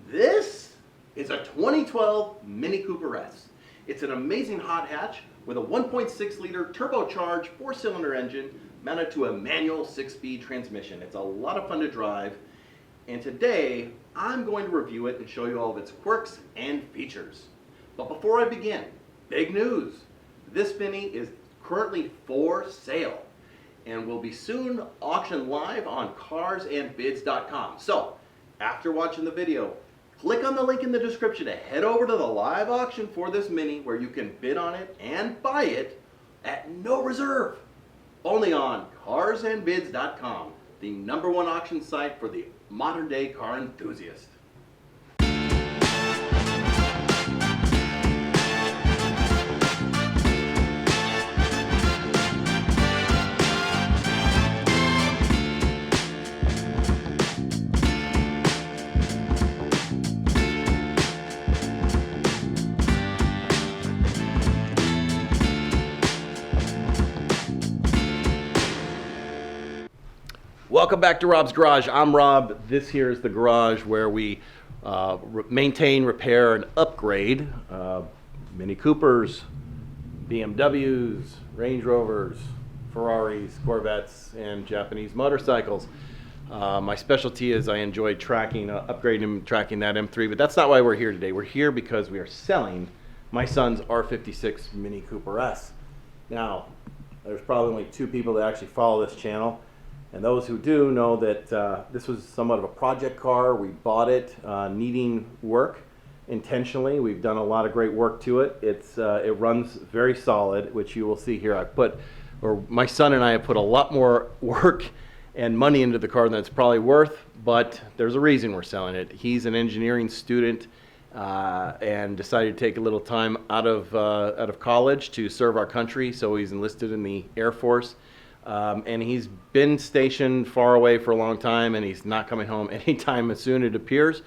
This is a 2012 Mini Cooper S. It's an amazing hot hatch with a 1.6 liter turbocharged 4-cylinder engine mounted to a manual 6-speed transmission. It's a lot of fun to drive, and today I'm going to review it and show you all of its quirks and features. But before I begin, big news! This Mini is currently for sale and will be soon auctioned live on carsandbids.com. So, after watching the video, click on the link in the description to head over to the live auction for this Mini, where you can bid on it and buy it at no reserve. Only on carsandbids.com, the #1 auction site for the modern day car enthusiast. Welcome back to Rob's Garage. I'm Rob. This here is the garage where we maintain, repair, and upgrade Mini Coopers, BMWs, Range Rovers, Ferraris, Corvettes, and Japanese motorcycles. My specialty is I enjoy tracking, upgrading and tracking that M3, but that's not why we're here today. We're here because we are selling my son's R56 Mini Cooper S. Now, there's probably only 2 people that actually follow this channel. And those who do know that this was somewhat of a project car. We bought it needing work intentionally. We've done a lot of great work to it. It runs very solid, which you will see here. My son and I have put a lot more work and money into the car than it's probably worth, but there's a reason we're selling it. He's an engineering student and decided to take a little time out of college to serve our country, so he's enlisted in the Air Force. And he's been stationed far away for a long time, and he's not coming home anytime soon, it appears.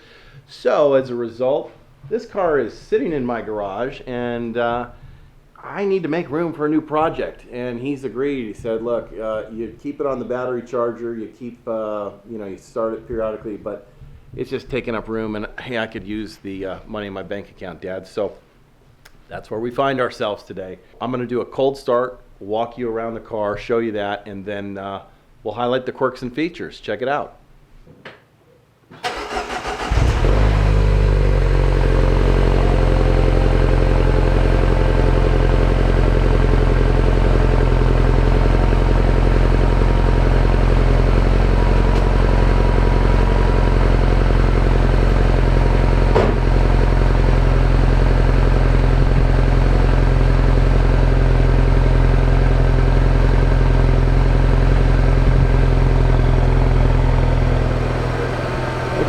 So as a result, this car is sitting in my garage, and I need to make room for a new project. And he's agreed. He said, look, you keep it on the battery charger, you keep, you start it periodically, but it's just taking up room, and hey, I could use the money in my bank account, Dad. So that's where we find ourselves today. I'm going to do a cold start, walk you around the car, show you that, and then we'll highlight the quirks and features. Check it out.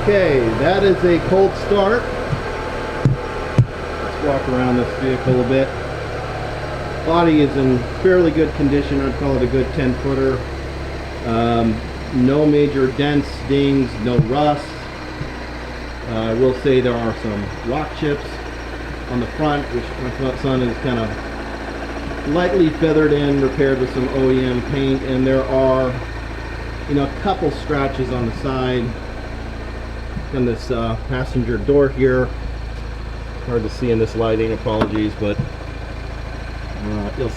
Okay, that is a cold start. Let's walk around this vehicle a bit. Body is in fairly good condition. I'd call it a good 10-footer. No major dents, dings, no rust. I will say there are some rock chips on the front, which my son is kind of lightly feathered in, repaired with some OEM paint, and there are, a couple scratches on the side. On this passenger door here, hard to see in this lighting, apologies, but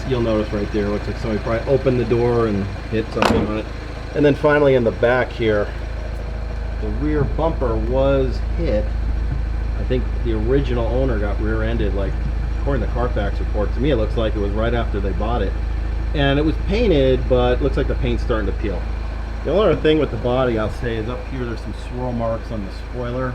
you'll notice right there, looks like somebody probably opened the door and hit something on it. And then finally in the back here, the rear bumper was hit. I think the original owner got rear-ended, like according to Carfax report. To me it looks like it was right after they bought it, and it was painted, but looks like the paint's starting to peel. The only other thing with the body I'll say is up here there's some swirl marks on the spoiler.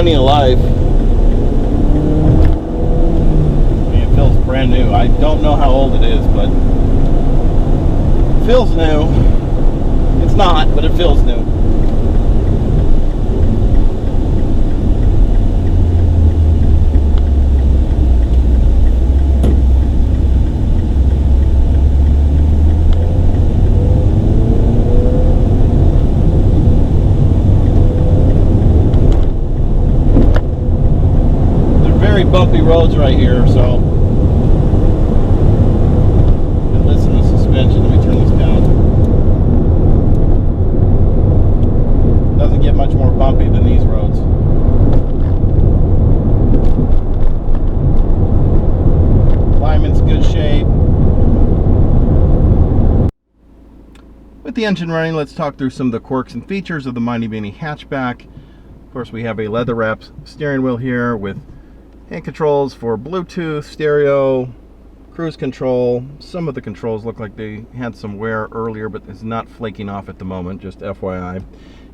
plenty of life. It feels brand new. I don't know how old it is, but it feels new. It's not, but it feels new. Bumpy roads right here, so listen to the suspension. Let me turn this down. Doesn't get much more bumpy than these roads. Alignment's good shape. With the engine running, let's talk through some of the quirks and features of the Mighty Mini hatchback. Of course, we have a leather wrapped steering wheel here with hand controls for Bluetooth, stereo, cruise control. Some of the controls look like they had some wear earlier, but it's not flaking off at the moment, just FYI.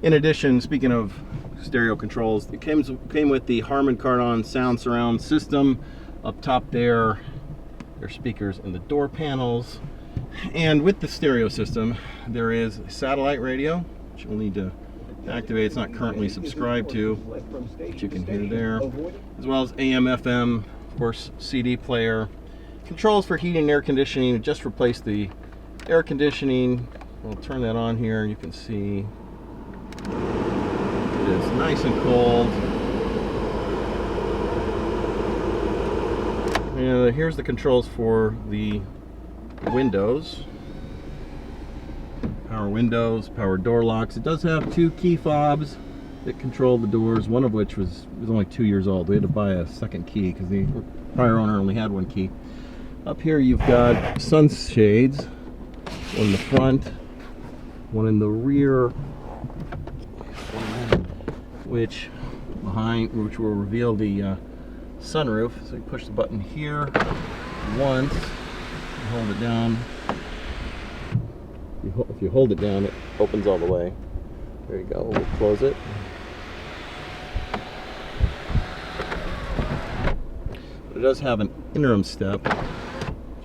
In addition, speaking of stereo controls, it came with the Harman Kardon sound surround system. Up top there, there's speakers in the door panels. And with the stereo system, there is a satellite radio, which you'll need to activate. It's not currently subscribed to, but you can hear there, as well as AM, FM, of course, CD player, controls for heating and air conditioning. Just replaced the air conditioning. We'll turn that on here. You can see it is nice and cold. And here's the controls for the windows. Power windows, power door locks. It does have 2 key fobs that control the doors, one of which was only 2 years old. We had to buy a second key because the prior owner only had 1 key. Up here you've got sunshades, one in the front, one in the rear, which will reveal the sunroof. So you push the button here once, hold it down. If you hold it down, it opens all the way. There you go. We'll close it. But it does have an interim step.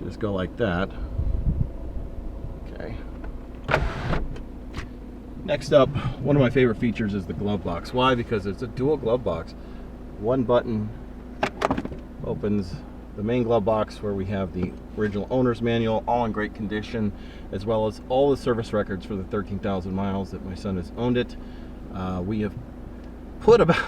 Just go like that. Okay. Next up, one of my favorite features is the glove box. Why? Because it's a dual glove box. One button opens the main glove box where we have the original owner's manual, all in great condition, as well as all the service records for the 13,000 miles that my son has owned it. We have put about,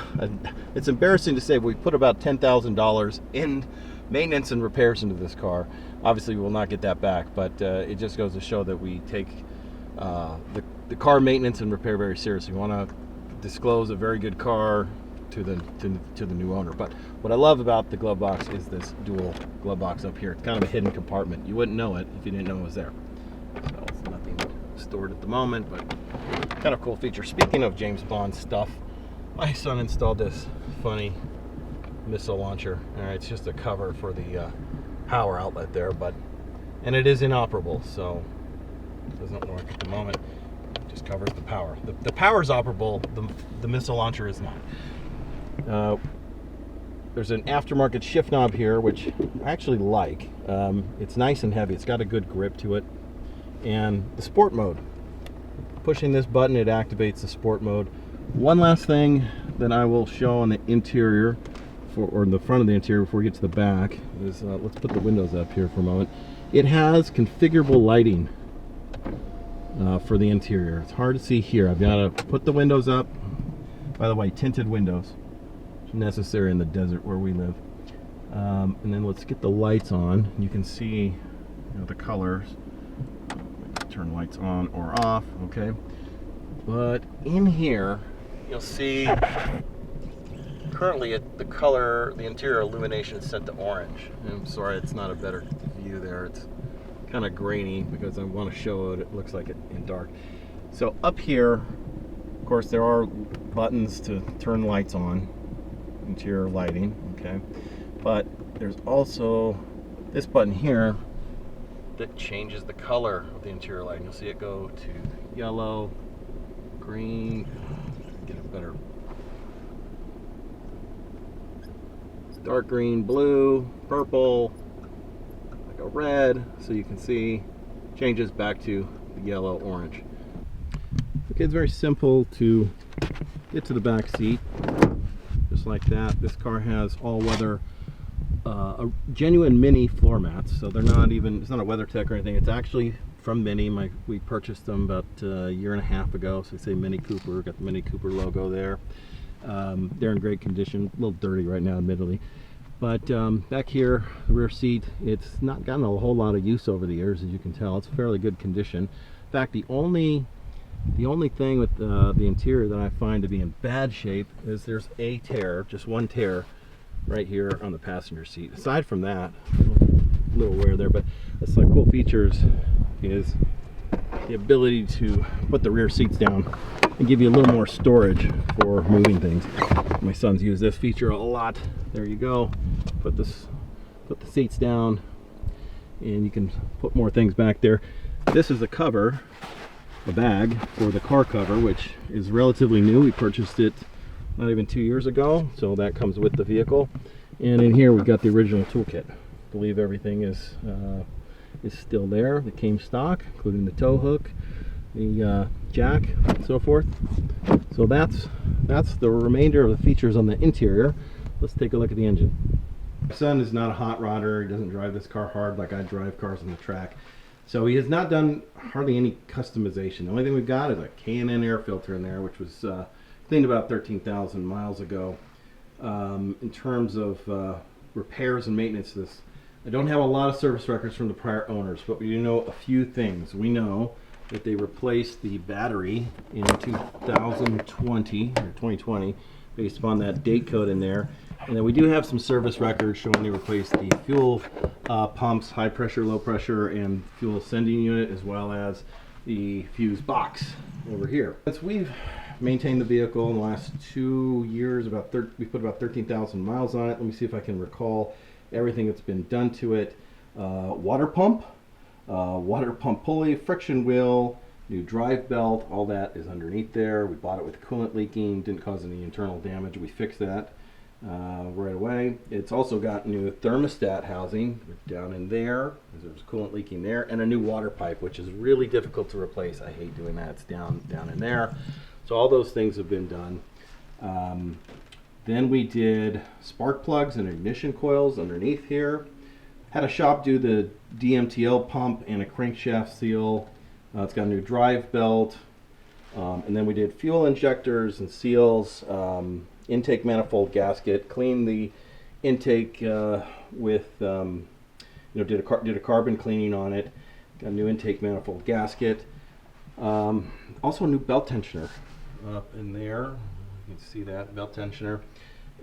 it's embarrassing to say, but we put about $10,000 in maintenance and repairs into this car. Obviously we will not get that back, but it just goes to show that we take the car maintenance and repair very seriously. We want to disclose a very good car to the new owner. But what I love about the glove box is this dual glove box up here. It's kind of a hidden compartment. You wouldn't know it if you didn't know it was there. So it's nothing stored at the moment, but kind of cool feature. Speaking of James Bond stuff, my son installed this funny missile launcher. All right, it's just a cover for the power outlet there, and it is inoperable, so it doesn't work at the moment. It just covers the power. The power is operable. The missile launcher is not. There's an aftermarket shift knob here, which I actually like. It's nice and heavy. It's got a good grip to it. And the sport mode. Pushing this button, it activates the sport mode. One last thing that I will show on the interior, or in the front of the interior before we get to the back, is let's put the windows up here for a moment. It has configurable lighting for the interior. It's hard to see here. I've got to put the windows up. By the way, tinted windows. Necessary in the desert where we live. And then let's get the lights on. You can see the colors. Turn lights on or off, okay? But in here, you'll see currently the interior illumination is set to orange. I'm sorry it's not a better view there. It's kind of grainy because I want to show it looks like it in dark. So up here, of course, there are buttons to turn lights on. Interior lighting, okay, but there's also this button here that changes the color of the interior lighting. You'll see it go to yellow, green, get a better dark green, blue, purple, like a red, so you can see changes back to the yellow, orange. Okay, it's very simple to get to the back seat, just like that. This car has all-weather, a genuine Mini floor mats, so they're not even, it's not a WeatherTech or anything. It's actually from Mini. We purchased them about a year and a half ago, so they say Mini Cooper, got the Mini Cooper logo there. They're in great condition, a little dirty right now admittedly, but back here, the rear seat, it's not gotten a whole lot of use over the years, as you can tell. It's fairly good condition. In fact, the only thing with the interior that I find to be in bad shape is there's a tear, just one tear right here on the passenger seat. Aside from that, a little wear there, but that's like cool features is the ability to put the rear seats down and give you a little more storage for moving things. My son's used this feature a lot. There you go. Put the seats down and you can put more things back there. This is the cover, a bag for the car cover, which is relatively new. We purchased it not even 2 years ago, so that comes with the vehicle. And in here we've got the original toolkit. I believe everything is still there. It came stock, including the tow hook, the jack, and so forth. So that's the remainder of the features on the interior. Let's take a look at the engine. My son is not a hot rodder. He doesn't drive this car hard like I drive cars on the track. So he has not done hardly any customization. The only thing we've got is a K&N air filter in there, which was cleaned about 13,000 miles ago. In terms of repairs and maintenance, I don't have a lot of service records from the prior owners, but we do know a few things. We know that they replaced the battery in 2020 or 2020 based upon that date code in there. And then we do have some service records showing they replaced the fuel pumps, high pressure, low pressure, and fuel sending unit, as well as the fuse box over here. Since we've maintained the vehicle in the last 2 years, we put about 13,000 miles on it. Let me see if I can recall everything that's been done to it. Water pump pulley, friction wheel, new drive belt, all that is underneath there. We bought it with coolant leaking, didn't cause any internal damage. We fixed that right away. It's also got new thermostat housing down in there, because there was coolant leaking there, and a new water pipe, which is really difficult to replace. I hate doing that. It's down in there. So all those things have been done. Then we did spark plugs and ignition coils underneath here. Had a shop do the DMTL pump and a crankshaft seal. It's got a new drive belt. And then we did fuel injectors and seals, intake manifold gasket, cleaned the intake with, did a carbon cleaning on it. Got a new intake manifold gasket. Also a new belt tensioner up in there. You can see that belt tensioner.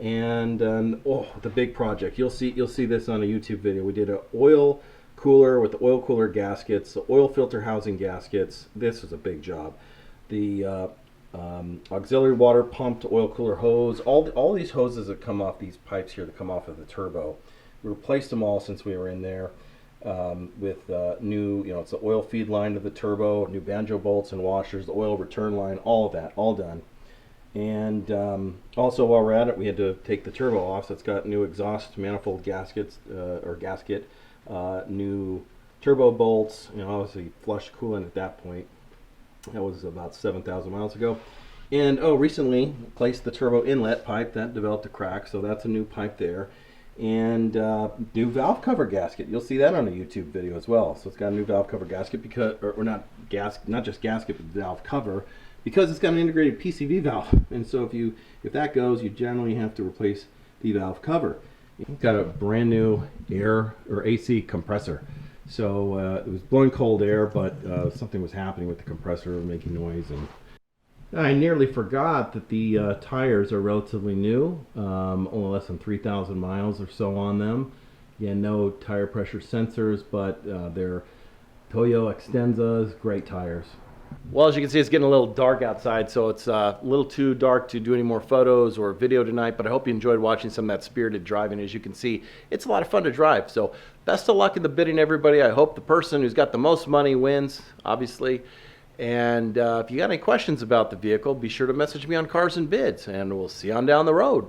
And the big project. You'll see this on a YouTube video. We did an oil cooler with the oil cooler gaskets, the oil filter housing gaskets. This was a big job. The auxiliary water pump to oil cooler hose. All these hoses that come off, these pipes here that come off of the turbo. We replaced them all since we were in there with new, it's the oil feed line to the turbo, new banjo bolts and washers, the oil return line, all of that, all done. And also while we're at it, we had to take the turbo off, so it's got new exhaust manifold gaskets, gasket, new turbo bolts, obviously flush coolant at that point. That was about 7,000 miles ago. And recently placed the turbo inlet pipe that developed a crack, so that's a new pipe there. And new valve cover gasket. You'll see that on a YouTube video as well. So it's got a new valve cover gasket because, or not just gasket, but valve cover, because it's got an integrated PCV valve. And so if that goes, you generally have to replace the valve cover. It's got a brand new air or AC compressor. So it was blowing cold air, but something was happening with the compressor, making noise. And I nearly forgot that the tires are relatively new, only less than 3,000 miles or so on them. Again, no tire pressure sensors, but they're Toyo Extensas, great tires. Well, as you can see, it's getting a little dark outside, so it's a little too dark to do any more photos or video tonight, but I hope you enjoyed watching some of that spirited driving. As you can see, it's a lot of fun to drive. So best of luck in the bidding, everybody. I hope the person who's got the most money wins, obviously. And if you got any questions about the vehicle, be sure to message me on Cars and Bids, and we'll see you on down the road.